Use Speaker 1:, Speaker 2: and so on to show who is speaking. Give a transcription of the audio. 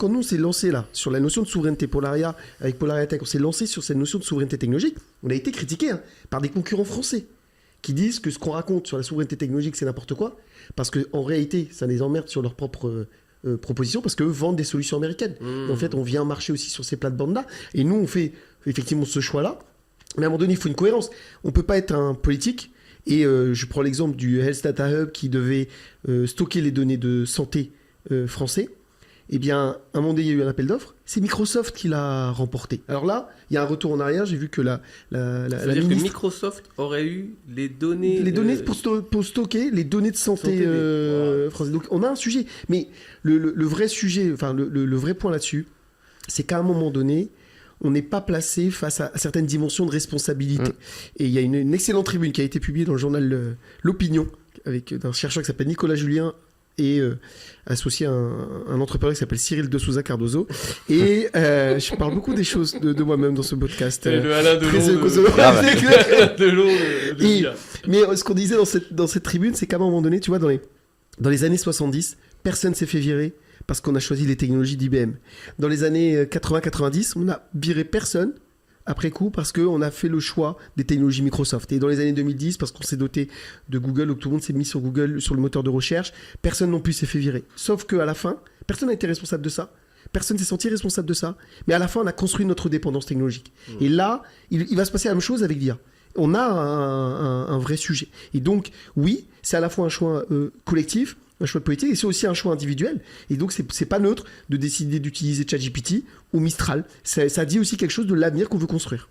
Speaker 1: quand nous on s'est lancé là sur la notion de souveraineté Polaria, avec Polaria Tech, on s'est lancé sur cette notion de souveraineté technologique, on a été critiqué par des concurrents français qui disent que ce qu'on raconte sur la souveraineté technologique c'est n'importe quoi, parce qu'en réalité ça les emmerde sur leurs propres propositions, parce qu'eux vendent des solutions américaines. Et en fait on vient marcher aussi sur ces plates-bandes là, et nous on fait effectivement ce choix là, mais à un moment donné il faut une cohérence. On peut pas être un politique, et je prends l'exemple du Health Data Hub qui devait stocker les données de santé français. Eh bien, à un moment donné, il y a eu un appel d'offres. C'est Microsoft qui l'a remporté. Alors là, il y a un retour en arrière. J'ai vu que
Speaker 2: C'est-à-dire que Microsoft aurait eu les données...
Speaker 1: Les données pour stocker les données de santé françaises. Donc, on a un sujet. Mais le vrai sujet, enfin, le vrai point là-dessus, c'est qu'à un moment donné, on n'est pas placé face à certaines dimensions de responsabilité. Et il y a une excellente tribune qui a été publiée dans le journal L'Opinion, avec un chercheur qui s'appelle Nicolas Julien, et associé à un entrepreneur qui s'appelle Cyril de Souza Cardozo. Et je parle beaucoup des choses de moi-même dans ce podcast.
Speaker 2: Le Alain Delon
Speaker 1: mais ce qu'on disait dans cette tribune, c'est qu'à un moment donné, tu vois, dans les années 70, personne s'est fait virer parce qu'on a choisi les technologies d'IBM. Dans les années 80-90, on a viré personne après coup parce qu'on a fait le choix des technologies Microsoft. Et dans les années 2010, parce qu'on s'est doté de Google, donc tout le monde s'est mis sur Google, sur le moteur de recherche, personne non plus s'est fait virer. Sauf qu'à la fin, personne n'a été responsable de ça. Personne s'est senti responsable de ça. Mais à la fin, on a construit notre dépendance technologique. Et là, il va se passer la même chose avec l'IA. On a un vrai sujet. Et donc, oui, c'est à la fois un choix collectif, un choix politique, et c'est aussi un choix individuel. Et donc, c'est pas neutre de décider d'utiliser ChatGPT ou Mistral. Ça dit aussi quelque chose de l'avenir qu'on veut construire.